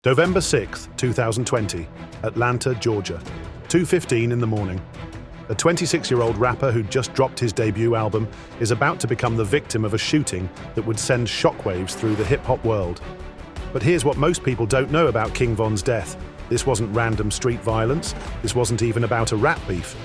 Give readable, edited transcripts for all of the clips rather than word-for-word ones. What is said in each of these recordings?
November 6, 2020, Atlanta, Georgia, 2:15 in the morning. A 26-year-old rapper who'd just dropped his debut album is about to become the victim of a shooting that would send shockwaves through the hip-hop world. But here's what most people don't know about King Von's death. This wasn't random street violence. This wasn't even about a rap beef.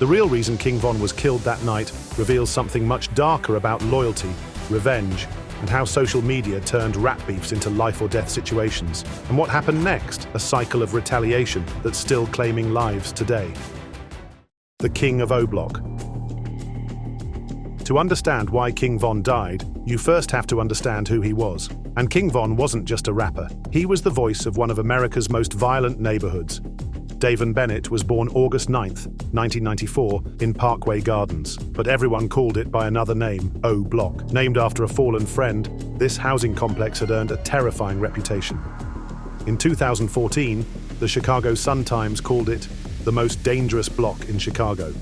The real reason King Von was killed that night reveals something much darker about loyalty, revenge, and how social media turned rap beefs into life-or-death situations. And what happened next? A cycle of retaliation that's still claiming lives today. The King of O Block. To understand why King Von died, you first have to understand who he was. And King Von wasn't just a rapper. He was the voice of one of America's most violent neighborhoods. Dayvon Bennett was born August 9, 1994, in Parkway Gardens, but everyone called it by another name, O Block. Named after a fallen friend, this housing complex had earned a terrifying reputation. In 2014, the Chicago Sun-Times called it the most dangerous block in Chicago.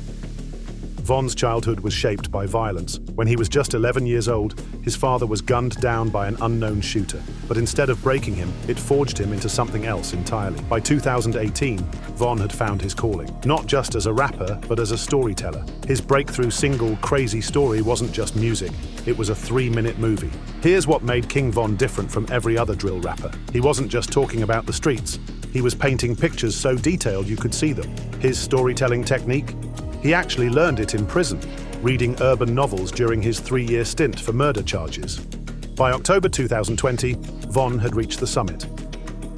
Von's childhood was shaped by violence. When he was just 11 years old, his father was gunned down by an unknown shooter. But instead of breaking him, it forged him into something else entirely. By 2018, Von had found his calling. Not just as a rapper, but as a storyteller. His breakthrough single, Crazy Story, wasn't just music. It was a 3-minute movie. Here's what made King Von different from every other drill rapper. He wasn't just talking about the streets. He was painting pictures so detailed you could see them. His storytelling technique? He actually learned it in prison, reading urban novels during his 3-year stint for murder charges. By October 2020, Von had reached the summit.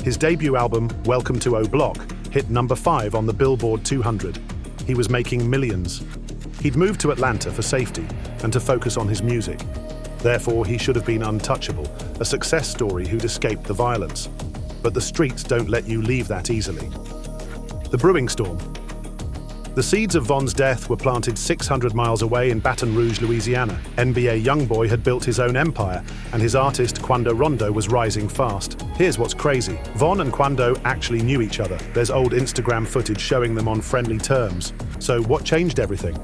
His debut album, Welcome to O Block, hit number 5 on the Billboard 200. He was making millions. He'd moved to Atlanta for safety and to focus on his music. Therefore, he should have been untouchable, a success story who'd escaped the violence. But the streets don't let you leave that easily. The brewing storm. The seeds of Von's death were planted 600 miles away in Baton Rouge, Louisiana. NBA YoungBoy had built his own empire, and his artist Quando Rondo was rising fast. Here's what's crazy. Von and Quando actually knew each other. There's old Instagram footage showing them on friendly terms. So what changed everything?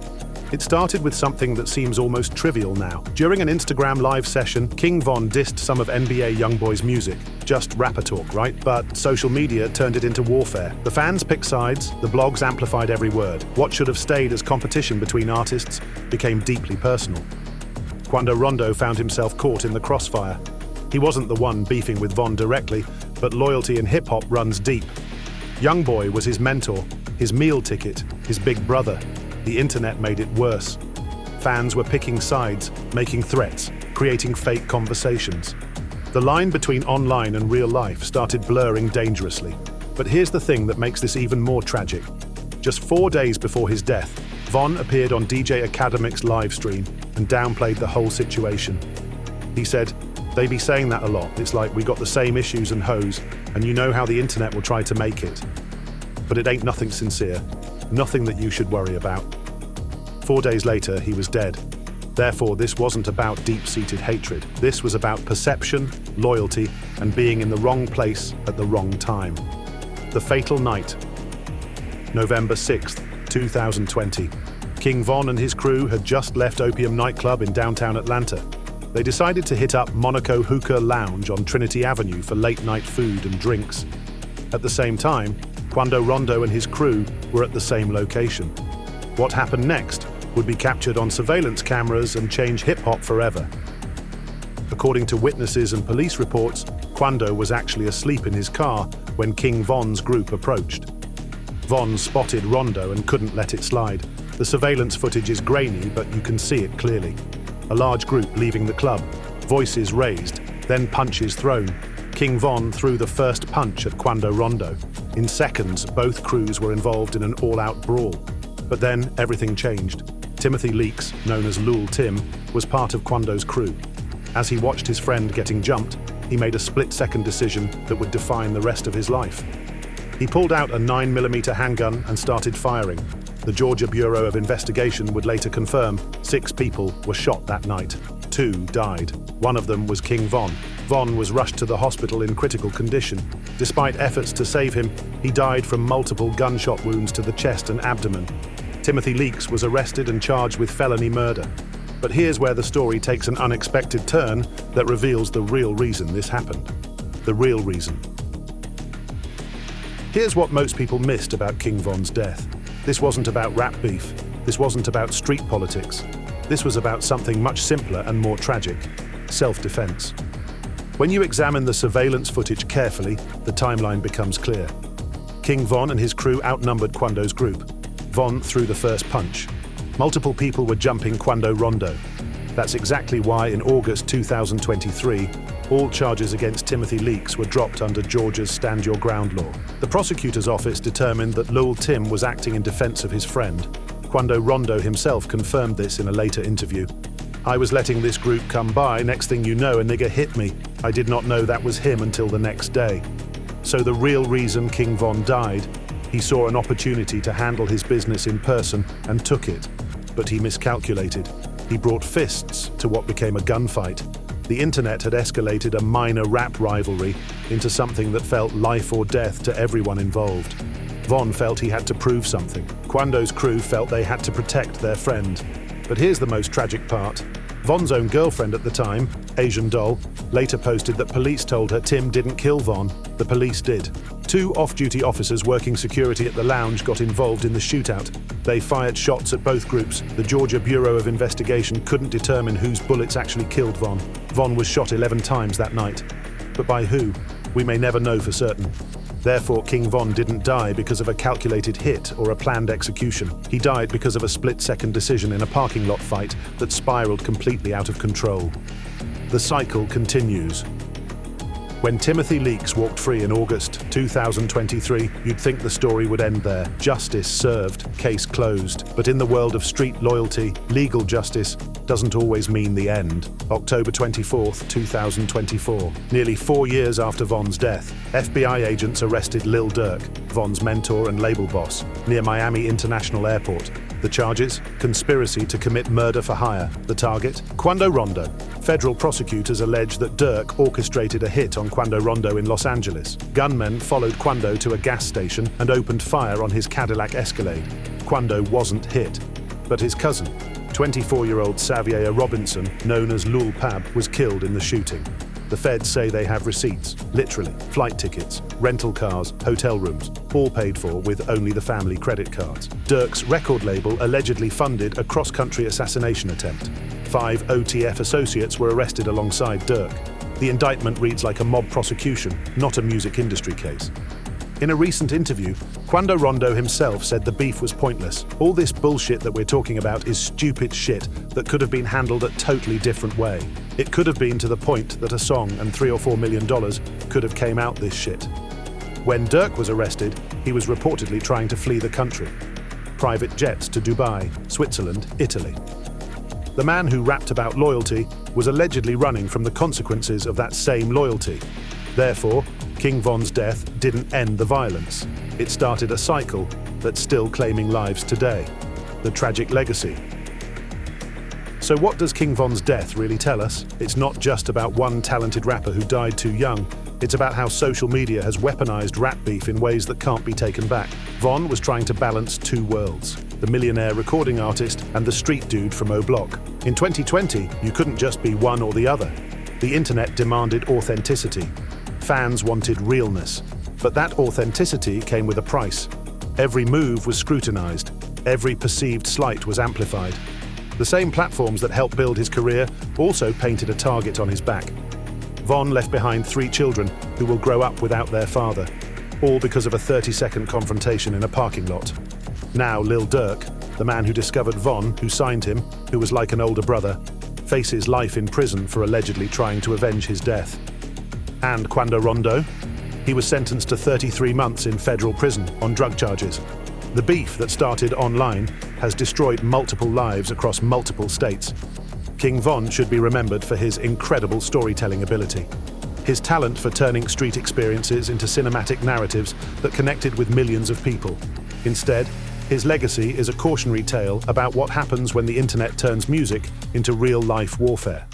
It started with something that seems almost trivial now. During an Instagram live session, King Von dissed some of NBA YoungBoy's music. Just rapper talk, right? But social media turned it into warfare. The fans picked sides, the blogs amplified every word. What should have stayed as competition between artists became deeply personal. Quando Rondo found himself caught in the crossfire. He wasn't the one beefing with Von directly, but loyalty in hip-hop runs deep. YoungBoy was his mentor, his meal ticket, his big brother. The internet made it worse. Fans were picking sides, making threats, creating fake conversations. The line between online and real life started blurring dangerously. But here's the thing that makes this even more tragic. Just 4 days before his death, Von appeared on DJ Academic's live stream and downplayed the whole situation. He said, "They be saying that a lot. It's like we got the same issues and hoes, and you know how the internet will try to make it. But it ain't nothing sincere. Nothing that you should worry about." 4 days later, he was dead. Therefore, this wasn't about deep-seated hatred. This was about perception, loyalty, and being in the wrong place at the wrong time. The fatal night. November 6th, 2020. King Von and his crew had just left Opium nightclub in downtown Atlanta. They decided to hit up Monaco Hookah Lounge on Trinity Avenue for late-night food and drinks. At the same time, Quando Rondo and his crew were at the same location. What happened next would be captured on surveillance cameras and change hip-hop forever. According to witnesses and police reports, Quando was actually asleep in his car when King Von's group approached. Von spotted Rondo and couldn't let it slide. The surveillance footage is grainy, but you can see it clearly. A large group leaving the club, voices raised, then punches thrown. King Von threw the first punch at Quando Rondo. In seconds, both crews were involved in an all-out brawl. But then, everything changed. Timothy Leaks, known as Lul Tim, was part of Quando's crew. As he watched his friend getting jumped, he made a split-second decision that would define the rest of his life. He pulled out a 9mm handgun and started firing. The Georgia Bureau of Investigation would later confirm 6 people were shot that night. 2 died. One of them was King Von. Von was rushed to the hospital in critical condition. Despite efforts to save him, he died from multiple gunshot wounds to the chest and abdomen. Timothy Leaks was arrested and charged with felony murder. But here's where the story takes an unexpected turn that reveals the real reason this happened. The real reason. Here's what most people missed about King Von's death. This wasn't about rap beef. This wasn't about street politics. This was about something much simpler and more tragic: self-defense. When you examine the surveillance footage carefully, the timeline becomes clear. King Von and his crew outnumbered Quando's group. Von threw the first punch. Multiple people were jumping Quando Rondo. That's exactly why in August 2023, all charges against Timothy Leaks were dropped under Georgia's Stand Your Ground law. The prosecutor's office determined that Lil Tim was acting in defense of his friend. Quando Rondo himself confirmed this in a later interview. "I was letting this group come by, next thing you know, a nigga hit me. I did not know that was him until the next day." So the real reason King Von died, he saw an opportunity to handle his business in person and took it. But he miscalculated. He brought fists to what became a gunfight. The internet had escalated a minor rap rivalry into something that felt life or death to everyone involved. Von felt he had to prove something. Quando's crew felt they had to protect their friend. But here's the most tragic part. Von's own girlfriend at the time, Asian Doll, later posted that police told her Tim didn't kill Von. The police did. 2 off-duty officers working security at the lounge got involved in the shootout. They fired shots at both groups. The Georgia Bureau of Investigation couldn't determine whose bullets actually killed Von. Von was shot 11 times that night. But by who? We may never know for certain. Therefore, King Von didn't die because of a calculated hit or a planned execution. He died because of a split-second decision in a parking lot fight that spiraled completely out of control. The cycle continues. When Timothy Leaks walked free in August 2023, you'd think the story would end there. Justice served, case closed. But in the world of street loyalty, legal justice doesn't always mean the end. October 24th, 2024. Nearly 4 years after Von's death, FBI agents arrested Lil Durk, Von's mentor and label boss, near Miami International Airport. The charges? Conspiracy to commit murder for hire. The target? Quando Rondo. Federal prosecutors allege that Durk orchestrated a hit on Quando Rondo in Los Angeles. Gunmen followed Quando to a gas station and opened fire on his Cadillac Escalade. Quando wasn't hit, but his cousin, 24-year-old Xavier Robinson, known as Lul Pab, was killed in the shooting. The feds say they have receipts, literally, flight tickets, rental cars, hotel rooms, all paid for with only the family credit cards. Durk's record label allegedly funded a cross-country assassination attempt. 5 OTF associates were arrested alongside Durk. The indictment reads like a mob prosecution, not a music industry case. In a recent interview, Quando Rondo himself said the beef was pointless. All this bullshit that we're talking about is stupid shit that could have been handled a totally different way. It could have been to the point that a song and $3 or $4 million could have came out this shit. When Durk was arrested, he was reportedly trying to flee the country. Private jets to Dubai, Switzerland, Italy. The man who rapped about loyalty was allegedly running from the consequences of that same loyalty. Therefore, King Von's death didn't end the violence. It started a cycle that's still claiming lives today. The tragic legacy. So what does King Von's death really tell us? It's not just about one talented rapper who died too young. It's about how social media has weaponized rap beef in ways that can't be taken back. Von was trying to balance 2 worlds, the millionaire recording artist and the street dude from O Block. In 2020, you couldn't just be one or the other. The internet demanded authenticity. Fans wanted realness. But that authenticity came with a price. Every move was scrutinized. Every perceived slight was amplified. The same platforms that helped build his career also painted a target on his back. Von left behind 3 children who will grow up without their father, all because of a 30-second confrontation in a parking lot. Now Lil Durk, the man who discovered Von, who signed him, who was like an older brother, faces life in prison for allegedly trying to avenge his death. And Quando Rondo? He was sentenced to 33 months in federal prison on drug charges. The beef that started online has destroyed multiple lives across multiple states. King Von should be remembered for his incredible storytelling ability. His talent for turning street experiences into cinematic narratives that connected with millions of people. Instead, his legacy is a cautionary tale about what happens when the internet turns music into real-life warfare.